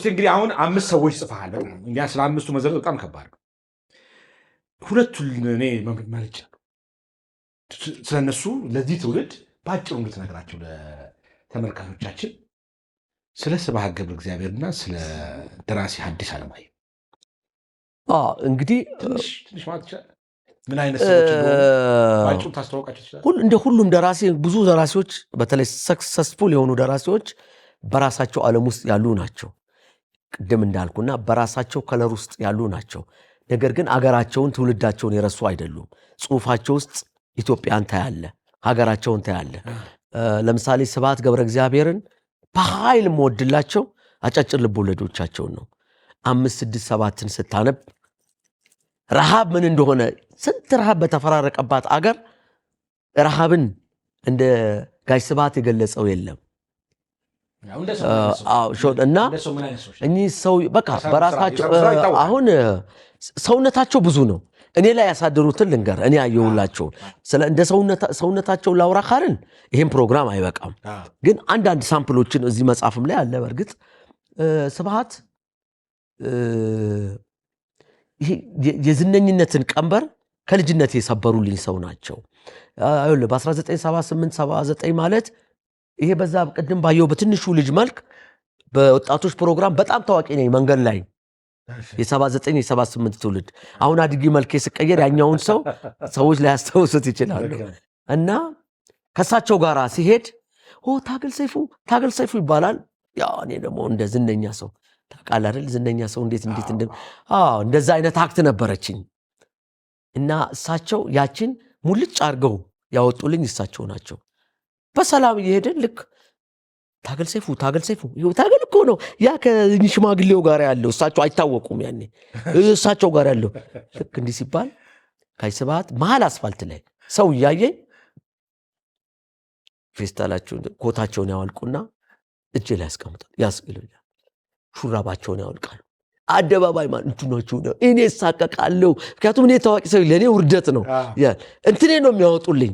እንግዲህ አሁን 5 ሰዎች ጽፈሃል። እኛ ስለ 5ቱ መዘርዘር በጣም ከባድ ነው። ሁለቱን እኔ መርጫ ስለነሱ ለዚህ ትውልድ በአጭሩ እንድትነግራቸው ለተመልካቾቻችን ስለ ስብሐት ገብረ እግዚአብሔርና ስለ ደራሲ ሐዲስ ዓለማየሁ እንግዲህ ትንሽ ማለት ይችላል። ምን አይነት ሰዎች ባጭሩ ታስተዋውቃቸው ይችላል? እንደ ሁሉም ደራሲ ብዙ ደራሲዎች በተለይ ሰክሰስፉል የሆኑ ደራሲዎች በራሳቸው ዓለም ውስጥ ያሉ ናቸው። ቅድም እንዳልኩና በራሳቸው ከለር ውስጥ ያሉ ናቸው። ነገር ግን አገራቸውን ትውልዳቸውን የረሱ አይደሉም። ጽሁፋቸው ውስጥ ኢትዮጵያን ታያለ፣ ሀገራቸውን ታያለ። ለምሳሌ ስብሐት ገብረ እግዚአብሔርን በኃይል የምወድላቸው አጫጭር ልቦለዶቻቸውን ነው። 5፣ 6፣ 7ን ስታነብ ረሃብ ምን እንደሆነ ስንት ረሃብ በተፈራረቀባት አገር ረሃብን እንደ ጋሽ ስብሐት የገለጸው የለም። እና እኚህ ሰው በቃ በራሳቸው አሁን ሰውነታቸው ብዙ ነው። እኔ ላይ ያሳደሩትን ልንገር፣ እኔ ያየሁላቸውን እንደ ሰውነታቸው ላውራ ካልን ይሄን ፕሮግራም አይበቃም። ግን አንዳንድ ሳምፕሎችን እዚህ መጽሐፍም ላይ አለ። በእርግጥ ስብሐት የዝነኝነትን ቀንበር ከልጅነት የሰበሩልኝ ሰው ናቸው። በ1978 79 ማለት ይሄ በዛ ቅድም ባየው በትንሹ ልጅ መልክ በወጣቶች ፕሮግራም በጣም ታዋቂ ነኝ መንገድ ላይ የ79 የ78 ትውልድ። አሁን አድጊ መልኬ ስቀየር ያኛውን ሰዎች ላይ ያስታውሱት ይችላሉ። እና ከሳቸው ጋር ሲሄድ ታገል ሰይፉ ይባላል። እኔ ደግሞ እንደ ዝነኛ ሰው ታውቃለህ አይደል? ዝነኛ ሰው እንዴት እንደዛ አይነት አክት ነበረችኝ። እና እሳቸው ያችን ሙልጭ አድርገው ያወጡልኝ እሳቸው ናቸው። በሰላም እየሄድን ልክ ታገል ሰይፉ ይኸው ታገል እኮ ነው ያ ከሽማግሌው ጋር ያለው፣ እሳቸው አይታወቁም ያኔ እሳቸው ጋር ያለው ልክ እንዲህ ሲባል ጋሽ ስብሐት መሀል አስፋልት ላይ ሰው እያየኝ ፌስታላቸውን ኮታቸውን ያወልቁና እጄ ላይ ያስቀምጣል፣ ሹራባቸውን ያወልቃሉ። አደባባይ ማለት እንትናችሁ ነው። እኔ እሳቀቃለሁ፣ ምክንያቱም እኔ ታዋቂ ሰው ለእኔ ውርደት ነው። እንትኔ ነው የሚያወጡልኝ።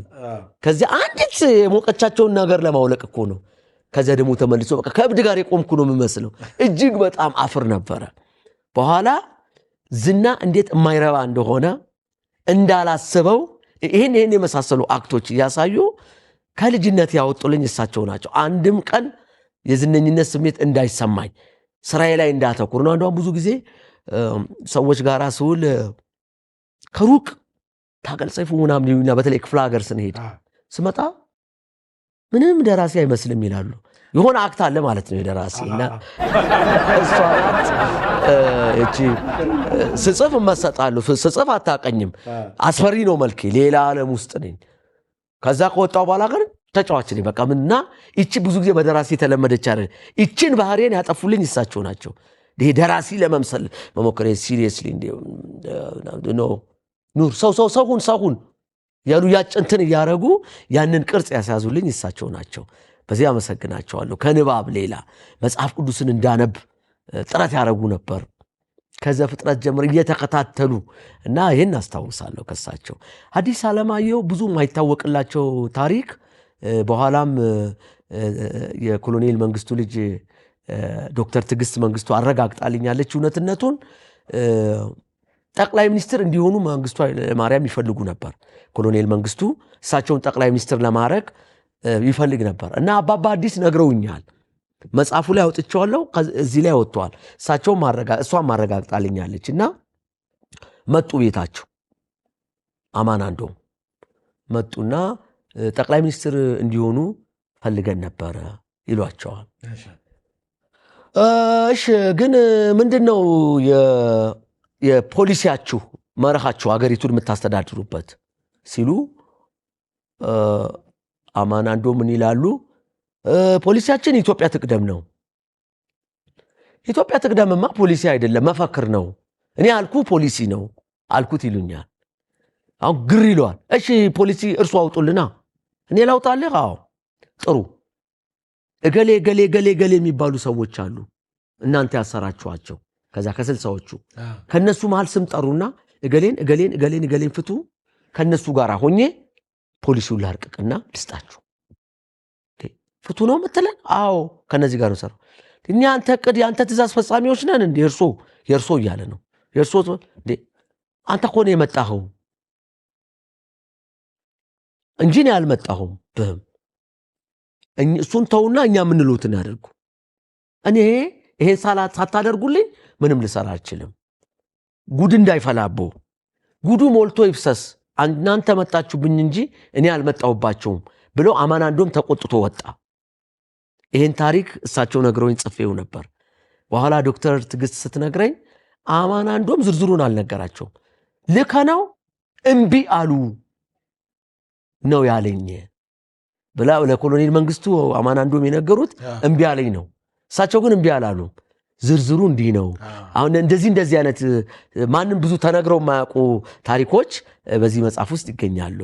ከዚያ አንዲት የሞቀቻቸውን ነገር ለማውለቅ እኮ ነው። ከዚያ ደግሞ ተመልሶ በቃ ከእብድ ጋር የቆምኩ ነው የምመስለው። እጅግ በጣም አፍር ነበረ። በኋላ ዝና እንዴት የማይረባ እንደሆነ እንዳላስበው ይህን የመሳሰሉ አክቶች እያሳዩ ከልጅነት ያወጡልኝ እሳቸው ናቸው። አንድም ቀን የዝነኝነት ስሜት እንዳይሰማኝ ስራዬ ላይ እንዳተኩር ነው። አንዷን ብዙ ጊዜ ሰዎች ጋር ስውል ከሩቅ ታገል ሰይፉ ምናምን ይሉና በተለይ ክፍለ ሀገር ስንሄድ ስመጣ ምንም ደራሲ አይመስልም ይላሉ። የሆነ አክት አለ ማለት ነው የደራሲ እና እሷ ናት እቺ ስጽፍ እመሰጣለሁ። ስጽፍ አታቀኝም፣ አስፈሪ ነው መልኬ፣ ሌላ ዓለም ውስጥ ነኝ። ከዛ ከወጣው በኋላ ግን ተጫዋች ነኝ በቃ ምንና እቺ ብዙ ጊዜ በደራሲ የተለመደች አይደል። እቺን ባህሪን ያጠፉልኝ እሳቸው ናቸው። ይሄ ደራሲ ለመምሰል መሞከር ሲሪየስሊ ኑር ሰውን ያሉ ያጭንትን እያረጉ ያንን ቅርጽ ያስያዙልኝ እሳቸው ናቸው። በዚህ አመሰግናቸዋለሁ። ከንባብ ሌላ መጽሐፍ ቅዱስን እንዳነብ ጥረት ያደረጉ ነበር። ከዘፍጥረት ጀምሮ እየተከታተሉ እና ይህን አስታውሳለሁ ከሳቸው። ሐዲስ ዓለማየሁ ብዙ የማይታወቅላቸው ታሪክ በኋላም የኮሎኔል መንግስቱ ልጅ ዶክተር ትዕግስት መንግስቱ አረጋግጣልኛለች እውነትነቱን። ጠቅላይ ሚኒስትር እንዲሆኑ መንግስቱ ኃይለማርያም ይፈልጉ ነበር። ኮሎኔል መንግስቱ እሳቸውን ጠቅላይ ሚኒስትር ለማድረግ ይፈልግ ነበር እና አባባ አዲስ ነግረውኛል። መጽሐፉ ላይ አውጥቼዋለሁ፣ እዚህ ላይ ወጥቷል። እሷን ማረጋግጣልኛለች እና መጡ ቤታቸው አማን መጡና ጠቅላይ ሚኒስትር እንዲሆኑ ፈልገን ነበረ ይሏቸዋል። እሺ ግን ምንድነው የፖሊሲያችሁ መርሃችሁ ሀገሪቱን የምታስተዳድሩበት ሲሉ አማን ምን ይላሉ? ፖሊሲያችን ኢትዮጵያ ትቅደም ነው። ኢትዮጵያ ትቅደምማ ፖሊሲ አይደለም መፈክር ነው። እኔ አልኩ ፖሊሲ ነው አልኩት ይሉኛል። አሁን ግር ይለዋል። እሺ ፖሊሲ እርሱ አውጡልና እኔ ላውጣልህ? አዎ ጥሩ። እገሌ ገሌ ገሌ ገሌ የሚባሉ ሰዎች አሉ እናንተ ያሰራችኋቸው ከዛ ከስልሳዎቹ ከነሱ መሃል ስም ጠሩና እገሌን ፍቱ፣ ከነሱ ጋር ሆኜ ፖሊሲውን ላርቅቅና ልስጣችሁ። ፍቱ ነው የምትለን? አዎ ከነዚህ ጋር ነው ሰሩ። እኛ አንተ ቅድ ያንተ ትእዛዝ ፈጻሚዎች ነን እንዴ? የእርሶ እያለ ነው። የእርሶ እንዴ አንተ እኮ ነው የመጣኸው እንጂ እኔ አልመጣሁም ብህም እሱን ተውና እኛ የምንሉትን ያደርጉ። እኔ ይሄን ሳታደርጉልኝ ምንም ልሰራ አልችልም። ጉድ እንዳይፈላቦ ጉዱ ሞልቶ ይፍሰስ፣ እናንተ መጣችሁብኝ እንጂ እኔ አልመጣሁባቸውም ብሎ አማናንዶም ተቆጥቶ ወጣ። ይሄን ታሪክ እሳቸው ነግረውኝ ጽፌው ነበር። በኋላ ዶክተር ትግስት ስትነግረኝ አማናንዶም ዝርዝሩን አልነገራቸውም። ልከነው እምቢ አሉ ነው ያለኝ ብላ ለኮሎኔል መንግስቱ አማናንዶም የነገሩት እምቢ አለኝ ነው። እሳቸው ግን እምቢ አላሉ። ዝርዝሩ እንዲህ ነው። አሁን እንደዚህ አይነት ማንም ብዙ ተነግረው የማያውቁ ታሪኮች በዚህ መጽሐፍ ውስጥ ይገኛሉ።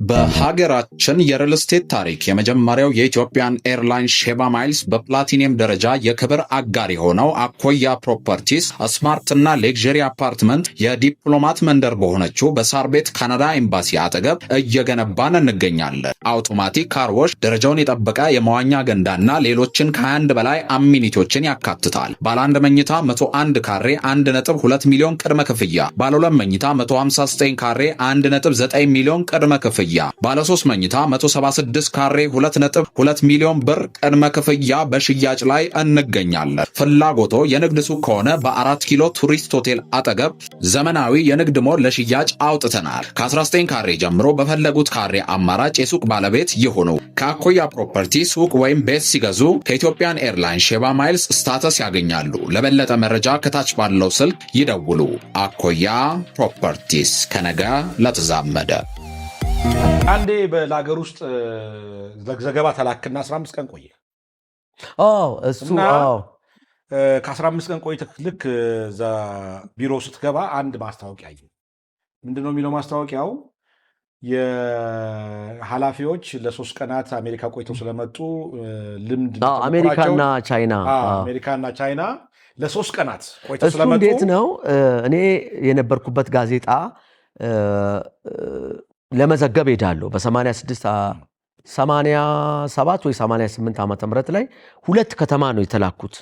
በሀገራችን የሪል ስቴት ታሪክ የመጀመሪያው የኢትዮጵያን ኤርላይንስ ሼባ ማይልስ በፕላቲኒየም ደረጃ የክብር አጋር የሆነው አኮያ ፕሮፐርቲስ ስማርትና ሌክዠሪ አፓርትመንት የዲፕሎማት መንደር በሆነችው በሳር ቤት ካናዳ ኤምባሲ አጠገብ እየገነባን እንገኛለን። አውቶማቲክ ካርዎሽ፣ ደረጃውን የጠበቀ የመዋኛ ገንዳና ሌሎችን ከ21 በላይ አሚኒቲዎችን ያካትታል። ባለ 1 መኝታ 101 ካሬ 1.2 ሚሊዮን ቅድመ ክፍያ፣ ባለ 2 መኝታ 159 ካሬ 1.9 ሚሊዮን ቅድመ ክፍያ፣ ባለ 3 መኝታ 176 ካሬ 2.2 ሚሊዮን ብር ቅድመ ክፍያ በሽያጭ ላይ እንገኛለን። ፍላጎቶ የንግድ ሱቅ ከሆነ በ4 ኪሎ ቱሪስት ሆቴል አጠገብ ዘመናዊ የንግድ ሞል ለሽያጭ አውጥተናል። ከ19 ካሬ ጀምሮ በፈለጉት ካሬ አማራጭ የሱቅ ባለቤት ይሁኑ። ከአኮያ ፕሮፐርቲ ሱቅ ወይም ቤት ሲገዙ ከኢትዮጵያን ኤርላይንስ ሼባ ማይልስ ስታተስ ያገኛሉ። ለበለጠ መረጃ ከታች ባለው ስልክ ይደውሉ። አኮያ ፕሮፐርቲስ ከነገ ለተዛመደ። አንዴ ለሀገር ውስጥ ዘገባ ተላክና 15 ቀን ቆየ። እሱ ከ15 ቀን ቆይተህ ልክ እዛ ቢሮ ስትገባ አንድ ማስታወቂያ አየሁ። ምንድነው የሚለው ማስታወቂያው? የኃላፊዎች ለ3 ቀናት አሜሪካ ቆይተው ስለመጡ ልምድ አሜሪካና ቻይና ለ3 ቀናት ቆይተው ስለመጡ እንዴት ነው እኔ የነበርኩበት ጋዜጣ ለመዘገብ ሄዳለሁ። በ87 ወይ 88 ዓመተ ምህረት ላይ 2 ከተማ ነው የተላኩት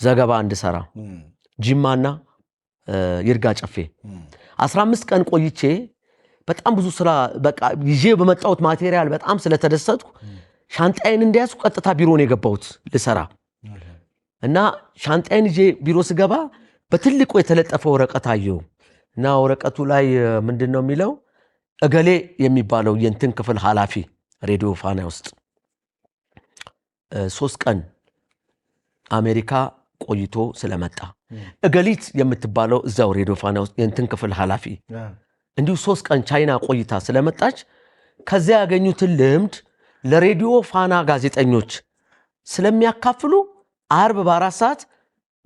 ዘገባ እንድሰራ፣ ጅማና ይርጋ ጨፌ። 15 ቀን ቆይቼ በጣም ብዙ ስራ በቃ ይዤ በመጣሁት ማቴሪያል በጣም ስለተደሰትኩ ሻንጣዬን እንደያዝኩ ቀጥታ ቢሮ ነው የገባሁት ልሰራ እና ሻንጣዬን ይዤ ቢሮ ስገባ በትልቁ የተለጠፈ ወረቀት አየሁ እና ወረቀቱ ላይ ምንድን ነው የሚለው? እገሌ የሚባለው የእንትን ክፍል ኃላፊ ሬዲዮ ፋና ውስጥ 3 ቀን አሜሪካ ቆይቶ ስለመጣ፣ እገሊት የምትባለው እዛው ሬዲዮ ፋና ውስጥ የእንትን ክፍል ኃላፊ እንዲሁ 3 ቀን ቻይና ቆይታ ስለመጣች ከዚያ ያገኙትን ልምድ ለሬዲዮ ፋና ጋዜጠኞች ስለሚያካፍሉ አርብ በ4 ሰዓት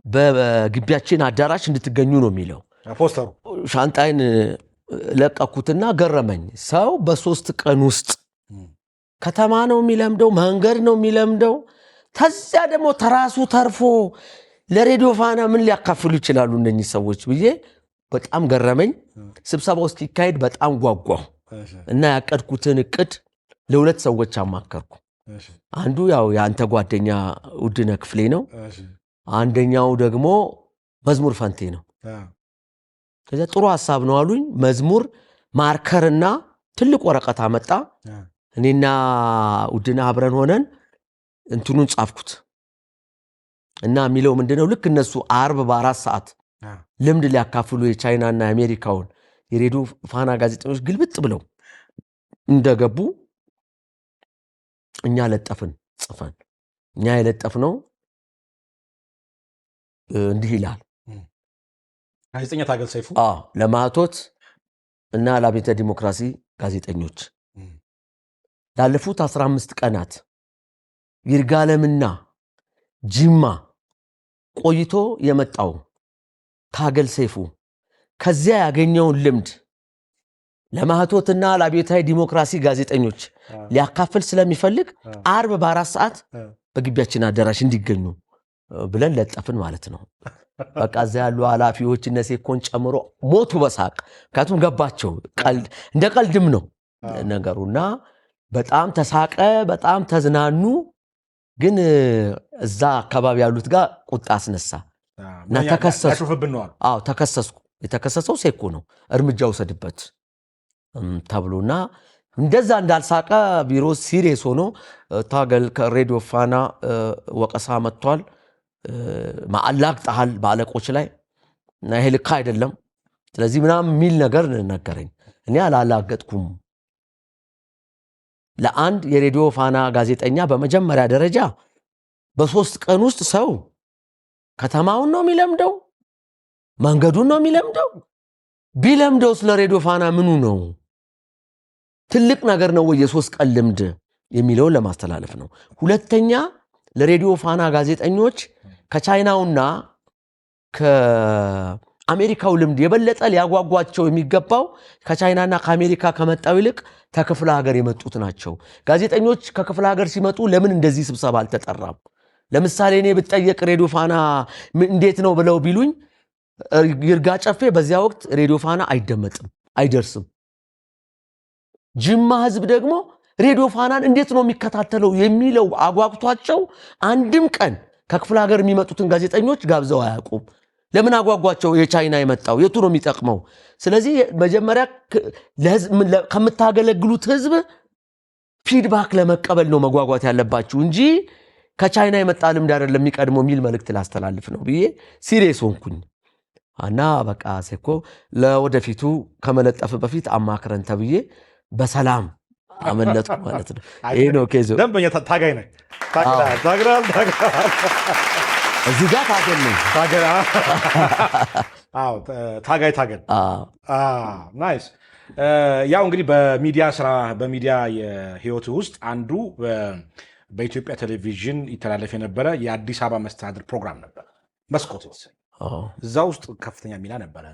በግቢያችን አዳራሽ እንድትገኙ ነው የሚለው ፖስተሩ። ሻንጣይን ለቀኩትና ገረመኝ። ሰው በ3 ቀን ውስጥ ከተማ ነው የሚለምደው፣ መንገድ ነው የሚለምደው። ተዚያ ደግሞ ተራሱ ተርፎ ለሬዲዮ ፋና ምን ሊያካፍሉ ይችላሉ እነኚህ ሰዎች ብዬ በጣም ገረመኝ። ስብሰባ ውስጥ ይካሄድ በጣም ጓጓሁ እና ያቀድኩትን እቅድ ለ2 ሰዎች አማከርኩ። አንዱ ያው የአንተ ጓደኛ ውድነ ክፍሌ ነው፣ አንደኛው ደግሞ መዝሙር ፈንቴ ነው። ከዛ ጥሩ ሐሳብ ነው አሉኝ። መዝሙር ማርከርና ትልቅ ወረቀት አመጣ። እኔና ውድነ አብረን ሆነን እንትኑን ጻፍኩት እና የሚለው ምንድነው? ልክ እነሱ አርብ በ4 ሰዓት ልምድ ሊያካፍሉ የቻይናና የአሜሪካውን የሬዲዮ ፋና ጋዜጠኞች ግልብጥ ብለው እንደገቡ እኛ ለጠፍን ጽፈን። እኛ የለጠፍነው እንዲህ ይላል። ጋዜጠኛ ታገል ሰይፉ ለማህቶት እና ለአብዮታዊ ዲሞክራሲ ጋዜጠኞች ላለፉት 15 ቀናት ይርጋለምና ጅማ ቆይቶ የመጣው ታገል ሰይፉ ከዚያ ያገኘውን ልምድ ለማህቶትና ለአብዮታዊ ዲሞክራሲ ጋዜጠኞች ሊያካፍል ስለሚፈልግ አርብ በ4 ሰዓት በግቢያችን አዳራሽ እንዲገኙ ብለን ለጠፍን ማለት ነው። በቃ እዚያ ያሉ ኃላፊዎች እነ ሴኮን ጨምሮ ሞቱ በሳቅ። ምክንያቱም ገባቸው እንደ ቀልድም ነው ነገሩና በጣም ተሳቀ፣ በጣም ተዝናኑ። ግን እዛ አካባቢ ያሉት ጋር ቁጣ አስነሳ እና ተከሰስኩ። የተከሰሰው ሴኮ ነው እርምጃ ውሰድበት ተብሎና እንደዛ እንዳልሳቀ ቢሮ ሲሪየስ ሆኖ ታገል ከሬዲዮ ፋና ወቀሳ መጥቷል። ማአላግጣል ባለቆች ላይ እና ይሄ ልክ አይደለም። ስለዚህ ምናምን የሚል ነገር ነገረኝ። እኔ አላላገጥኩም። ለአንድ የሬዲዮ ፋና ጋዜጠኛ በመጀመሪያ ደረጃ በ3 ቀን ውስጥ ሰው ከተማውን ነው የሚለምደው፣ መንገዱን ነው የሚለምደው። ቢለምደው ስለ ሬዲዮ ፋና ምኑ ነው? ትልቅ ነገር ነው ወይ የ3 ቀን ልምድ የሚለውን ለማስተላለፍ ነው። ሁለተኛ ለሬዲዮ ፋና ጋዜጠኞች ከቻይናውና ከአሜሪካው ልምድ የበለጠ ሊያጓጓቸው የሚገባው ከቻይናና ከአሜሪካ ከመጣው ይልቅ ከክፍለ ሀገር የመጡት ናቸው። ጋዜጠኞች ከክፍለ ሀገር ሲመጡ ለምን እንደዚህ ስብሰባ አልተጠራም? ለምሳሌ እኔ ብጠየቅ ሬዲዮ ፋና እንዴት ነው ብለው ቢሉኝ ይርጋ ጨፌ በዚያ ወቅት ሬዲዮ ፋና አይደመጥም፣ አይደርስም። ጅማ ህዝብ ደግሞ ሬዲዮ ፋናን እንዴት ነው የሚከታተለው የሚለው አጓግቷቸው አንድም ቀን ከክፍለ ሀገር የሚመጡትን ጋዜጠኞች ጋብዘው አያውቁም። ለምን አጓጓቸው? የቻይና የመጣው የቱ ነው የሚጠቅመው? ስለዚህ መጀመሪያ ከምታገለግሉት ህዝብ ፊድባክ ለመቀበል ነው መጓጓት ያለባችሁ እንጂ ከቻይና የመጣ ልምድ አይደለም የሚቀድመው የሚል መልእክት ላስተላልፍ ነው ብዬ ሲሪየስ ሆንኩኝ። እና በቃ ሴኮ ለወደፊቱ ከመለጠፍ በፊት አማክረን ተብዬ በሰላም አመለጥኩ ማለት ነው። ይሄ ነው ኬዞ። ደንበኛ ታጋይ ነህ። ታግራል እዚህ ጋር ታገል ነው። ታጋይ ናይስ። ያው እንግዲህ በሚዲያ ስራ በሚዲያ የህይወት ውስጥ አንዱ በኢትዮጵያ ቴሌቪዥን ይተላለፍ የነበረ የአዲስ አበባ መስተዳድር ፕሮግራም ነበር መስኮት የተሰኘ። እዛ ውስጥ ከፍተኛ ሚና ነበረ።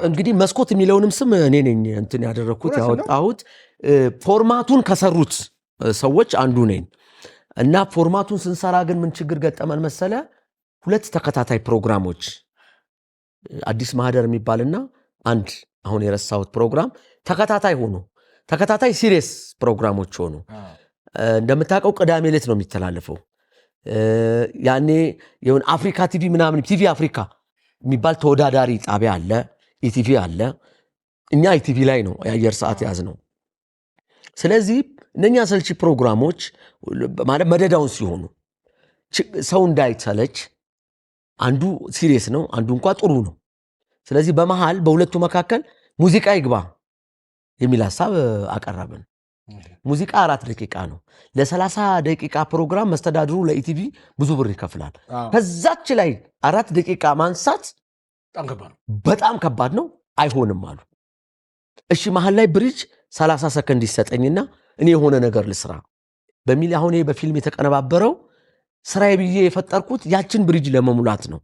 እንግዲህ መስኮት የሚለውንም ስም እኔ ነኝ እንትን ያደረኩት ያወጣሁት። ፎርማቱን ከሰሩት ሰዎች አንዱ ነኝ እና ፎርማቱን ስንሰራ ግን ምን ችግር ገጠመን መሰለ? 2 ተከታታይ ፕሮግራሞች አዲስ ማህደር የሚባልና አንድ አሁን የረሳሁት ፕሮግራም ተከታታይ ሲሪየስ ፕሮግራሞች ሆኑ። እንደምታውቀው ቅዳሜ ዕለት ነው የሚተላለፈው። ያኔ የሆነ አፍሪካ ቲቪ ምናምን ቲቪ አፍሪካ የሚባል ተወዳዳሪ ጣቢያ አለ፣ ኢቲቪ አለ። እኛ ኢቲቪ ላይ ነው የአየር ሰዓት ያዝ ነው። ስለዚህ እነኛ ሰልቺ ፕሮግራሞች ማለት መደዳውን ሲሆኑ ሰው እንዳይሰለች አንዱ ሲሪየስ ነው፣ አንዱ እንኳ ጥሩ ነው። ስለዚህ በመሃል በሁለቱ መካከል ሙዚቃ ይግባ የሚል ሐሳብ አቀረብን። ሙዚቃ 4 ደቂቃ ነው። ለ30 ደቂቃ ፕሮግራም መስተዳድሩ ለኢቲቪ ብዙ ብር ይከፍላል። ከዛች ላይ 4 ደቂቃ ማንሳት በጣም ከባድ ነው፣ አይሆንም አሉ። እሺ መሃል ላይ ብሪጅ 30 ሰከንድ ይሰጠኝና እኔ የሆነ ነገር ልስራ በሚል አሁን በፊልም የተቀነባበረው ስራዬ ብዬ የፈጠርኩት ያችን ብሪጅ ለመሙላት ነው።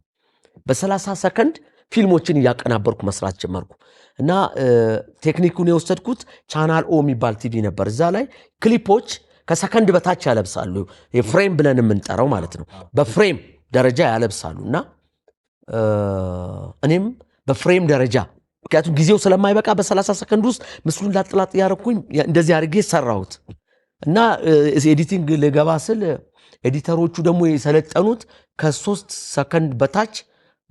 በ30 ሰከንድ ፊልሞችን እያቀናበርኩ መስራት ጀመርኩ እና ቴክኒኩን የወሰድኩት ቻናል ኦ የሚባል ቲቪ ነበር። እዛ ላይ ክሊፖች ከሰከንድ በታች ያለብሳሉ። የፍሬም ብለን የምንጠራው ማለት ነው። በፍሬም ደረጃ ያለብሳሉ እና እኔም በፍሬም ደረጃ ምክንያቱም ጊዜው ስለማይበቃ በ30 ሰከንድ ውስጥ ምስሉን ላጥላጥ ያረኩኝ እንደዚህ አድርጌ ሰራሁት እና ኤዲቲንግ ልገባ ስል ኤዲተሮቹ ደግሞ የሰለጠኑት ከ3 ሰከንድ በታች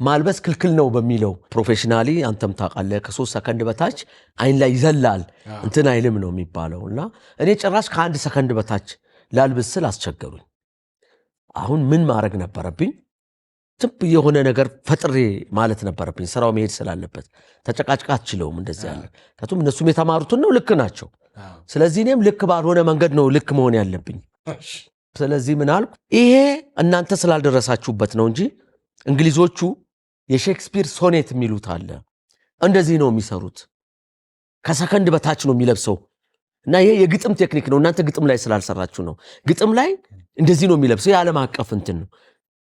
ማልበስ ክልክል ነው በሚለው ፕሮፌሽናሊ አንተም ታውቃለህ ከ3 ሰከንድ በታች አይን ላይ ይዘላል እንትን አይልም ነው የሚባለው እና እኔ ጭራሽ ከ1 ሰከንድ በታች ላልብስ ስል አስቸገሩኝ። አሁን ምን ማድረግ ነበረብኝ? ትብ የሆነ ነገር ፈጥሬ ማለት ነበረብኝ። ስራው መሄድ ስላለበት ተጨቃጭቃ አትችለውም እንደዚህ ያለ ከቱም እነሱም የተማሩትን ነው ልክ ናቸው። ስለዚህ እኔም ልክ ባልሆነ መንገድ ነው ልክ መሆን ያለብኝ። ስለዚህ ምን አልኩ? ይሄ እናንተ ስላልደረሳችሁበት ነው እንጂ እንግሊዞቹ የሼክስፒር ሶኔት የሚሉት አለ። እንደዚህ ነው የሚሰሩት። ከሰከንድ በታች ነው የሚለብሰው እና ይሄ የግጥም ቴክኒክ ነው። እናንተ ግጥም ላይ ስላልሰራችሁ ነው። ግጥም ላይ እንደዚህ ነው የሚለብሰው። የዓለም አቀፍ እንትን ነው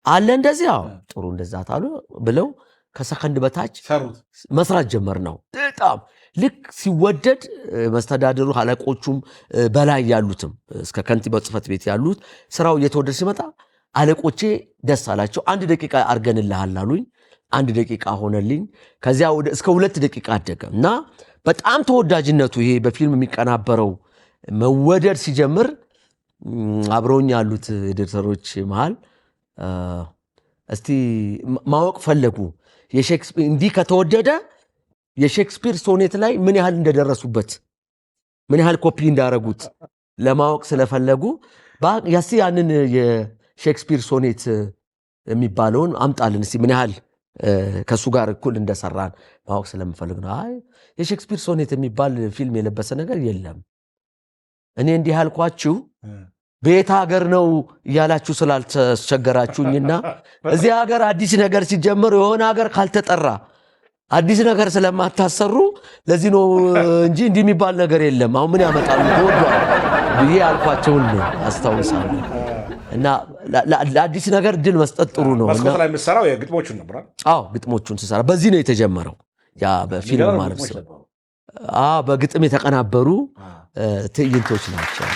አለ እንደዚህ። አዎ ጥሩ እንደዛ ታሉ ብለው ከሰከንድ በታች መስራት ጀመር ነው። በጣም ልክ ሲወደድ መስተዳድሩ አለቆቹም በላይ ያሉትም እስከ ከንቲባው ጽሕፈት ቤት ያሉት ስራው እየተወደደ ሲመጣ አለቆቼ ደስ አላቸው። 1 ደቂቃ አርገንልሃል አሉኝ። 1 ደቂቃ ሆነልኝ። ከዚያ እስከ 2 ደቂቃ አደገ እና በጣም ተወዳጅነቱ ይሄ በፊልም የሚቀናበረው መወደድ ሲጀምር አብረውኝ ያሉት ኤዲተሮች መሃል እስቲ ማወቅ ፈለጉ የሼክስፒር እንዲህ ከተወደደ የሼክስፒር ሶኔት ላይ ምን ያህል እንደደረሱበት ምን ያህል ኮፒ እንዳረጉት ለማወቅ ስለፈለጉ ያሲ ያንን የሼክስፒር ሶኔት የሚባለውን አምጣልን እስቲ ምን ያህል ከሱ ጋር እኩል እንደሰራን ማወቅ ስለምፈልግ ነው። አይ የሼክስፒር ሶኔት የሚባል ፊልም የለበሰ ነገር የለም። እኔ እንዲህ ያልኳችሁ ቤት ሀገር ነው እያላችሁ ስላልተቸገራችሁኝና እዚህ ሀገር አዲስ ነገር ሲጀመር የሆነ ሀገር ካልተጠራ አዲስ ነገር ስለማታሰሩ ለዚህ ነው እንጂ እንዲህ የሚባል ነገር የለም። አሁን ምን ያመጣሉ ተወዷል ብዬ ያልኳቸውን አስታውሳለሁ። እና ለአዲስ ነገር ድል መስጠት ጥሩ ነው። መስኮት ላይ የምትሰራው የግጥሞቹን ነበር? አዎ ግጥሞቹን ስሰራ በዚህ ነው የተጀመረው። ያ በፊልም ማለት ነው። በግጥም የተቀናበሩ ትዕይንቶች ናቸው።